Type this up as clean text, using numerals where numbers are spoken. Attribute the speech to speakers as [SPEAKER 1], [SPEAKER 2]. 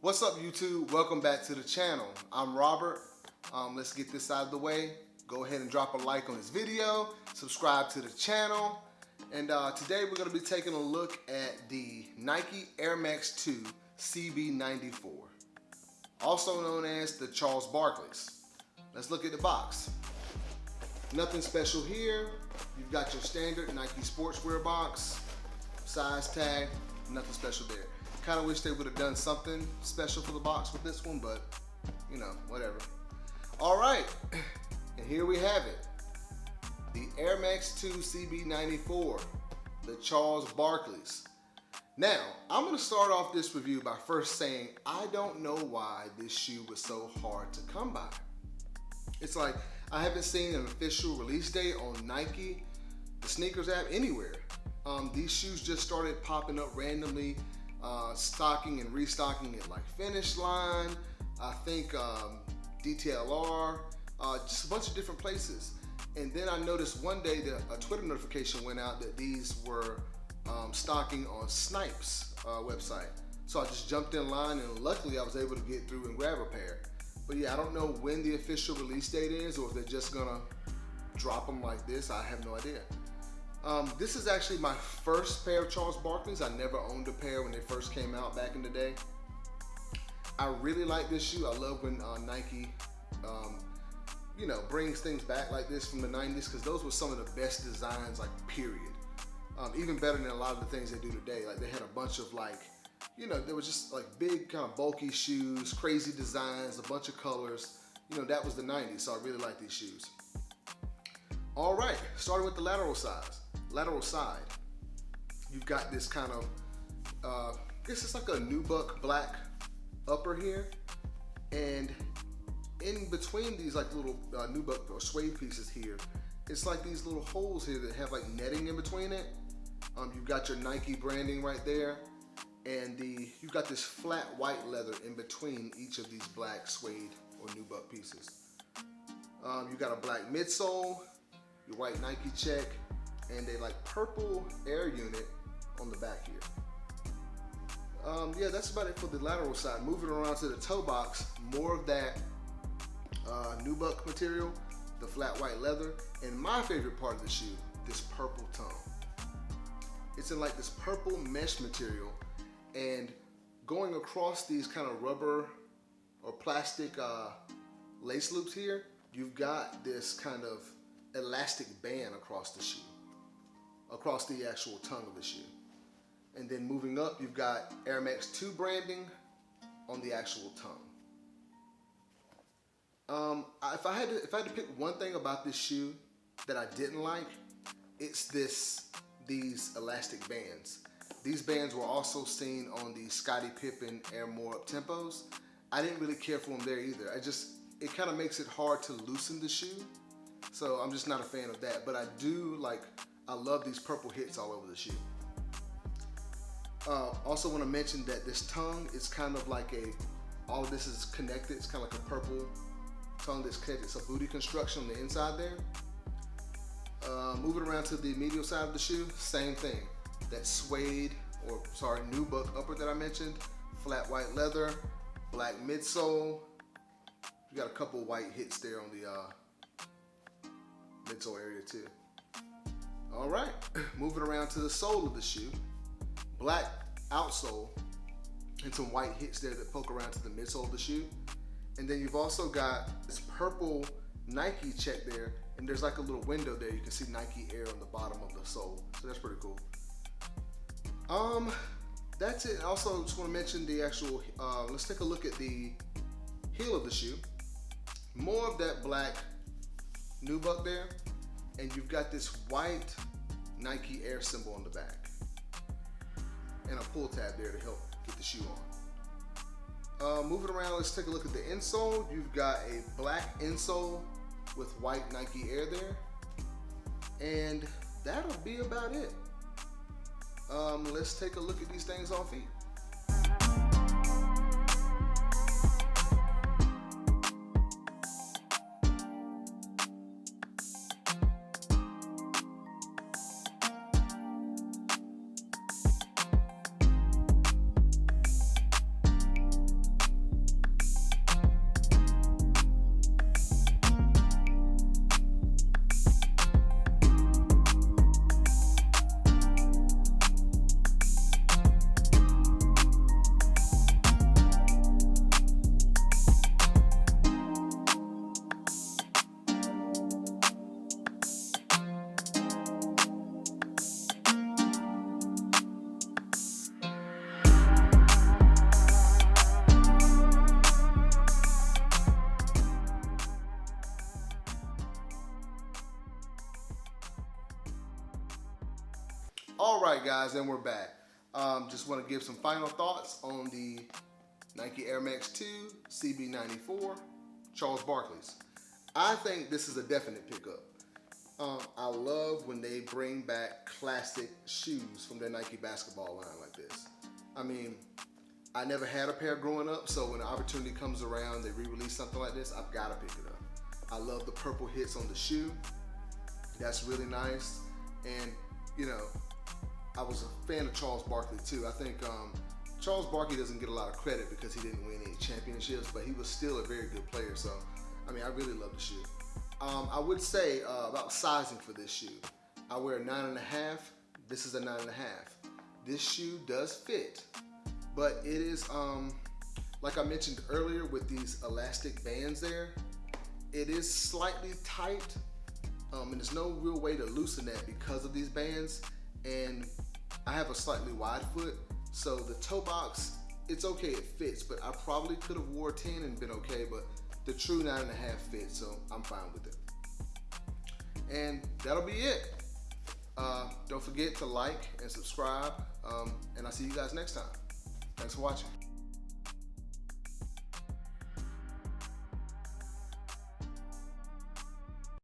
[SPEAKER 1] What's up, YouTube? Welcome back to the channel. I'm Robert. Let's get this out of the way. Go ahead and drop a like on this video, subscribe to the channel, and today we're going to be taking a look at the Nike Air Max 2 CB94, also known as the Charles Barkley's. Let's look at the box. Nothing special here. You've got your standard Nike sportswear box, size tag, nothing special there. Kind of wish they would have done something special for the box with this one, but you know, whatever. All right, and here we have it. The Air Max 2 CB94, the Charles Barkley's. Now, I'm gonna start off this review by first saying, I don't know why this shoe was so hard to come by. It's like, I haven't seen an official release date on Nike, the sneakers app, anywhere. These shoes just started popping up randomly, stocking and restocking at like Finish Line, I think DTLR, just a bunch of different places. And then I noticed one day that a Twitter notification went out that these were stocking on Snipes' website. So I just jumped in line, and luckily I was able to get through and grab a pair. But yeah, I don't know when the official release date is, or if they're just gonna drop them like this. I have no idea. This is actually my first pair of Charles Barkley's. I never owned a pair when they first came out back in the day. I really like this shoe. I love when Nike, you know, brings things back like this from the 90s, because those were some of the best designs, like, period. Even better than a lot of the things they do today. Like, they had a bunch of, like, you know, there was just like big kind of bulky shoes, crazy designs, a bunch of colors. You know, that was the 90s, so I really like these shoes. All right, starting with the lateral side. You've got this kind of, I guess it's like a nubuck black upper here, and in between these like little nubuck or suede pieces here, it's like these little holes here that have like netting in between it. You've got your Nike branding right there, and you've got this flat white leather in between each of these black suede or nubuck pieces. You've got a black midsole, your white Nike check, and a like purple air unit on the back here. Yeah, that's about it for the lateral side. Moving around to the toe box, more of that nubuck material, the flat white leather, and my favorite part of the shoe, this purple tongue. It's in like this purple mesh material, and going across these kind of rubber or plastic lace loops here, you've got this kind of elastic band across the shoe, across the actual tongue of the shoe. And then moving up, you've got Air Max 2 branding on the actual tongue. If I had to pick one thing about this shoe that I didn't like, it's these elastic bands. These bands were also seen on the Scottie Pippen Air More Up Tempos. I didn't really care for them there either. It kind of makes it hard to loosen the shoe. So I'm just not a fan of that. But I love these purple hits all over the shoe. Also want to mention that this tongue is kind of like all of this is connected. It's kind of like a purple tongue that's connected. It's a booty construction on the inside there. Moving around to the medial side of the shoe, same thing. That suede, nubuck upper that I mentioned, flat white leather, black midsole. You got a couple white hits there on the midsole area too. All right, moving around to the sole of the shoe, black outsole and some white hits there that poke around to the midsole of the shoe. And then you've also got this purple Nike check there, and there's like a little window there. You can see Nike Air on the bottom of the sole, so that's pretty cool. That's it. Also, just want to mention the actual, let's take a look at the heel of the shoe. More of that black nubuck there, and you've got this white Nike Air symbol on the back, and a pull tab there to help get the shoe on. Moving around, let's take a look at the insole. You've got a black insole with white Nike Air there, and that'll be about it. Let's take a look at these things on feet. right, guys, and we're back. Just want to give some final thoughts on the Nike Air Max 2 CB94 Charles Barkley's. I think this is a definite pickup. I love when they bring back classic shoes from their Nike basketball line like this. I mean, I never had a pair growing up, so when the opportunity comes around, they re-release something like this, I've got to pick it up. I love the purple hits on the shoe. That's really nice. And, you know, I was a fan of Charles Barkley too. I think Charles Barkley doesn't get a lot of credit because he didn't win any championships, but he was still a very good player. So, I mean, I really love the shoe. I would say about sizing for this shoe. I wear a 9.5. This is a 9.5. This shoe does fit, but it is, like I mentioned earlier with these elastic bands there, it is slightly tight, and there's no real way to loosen that because of these bands. And I have a slightly wide foot, so the toe box, it's okay, it fits, but I probably could have wore 10 and been okay, but the true 9.5 fits, so I'm fine with it. And that'll be it. Don't forget to like and subscribe, and I'll see you guys next time. Thanks for watching.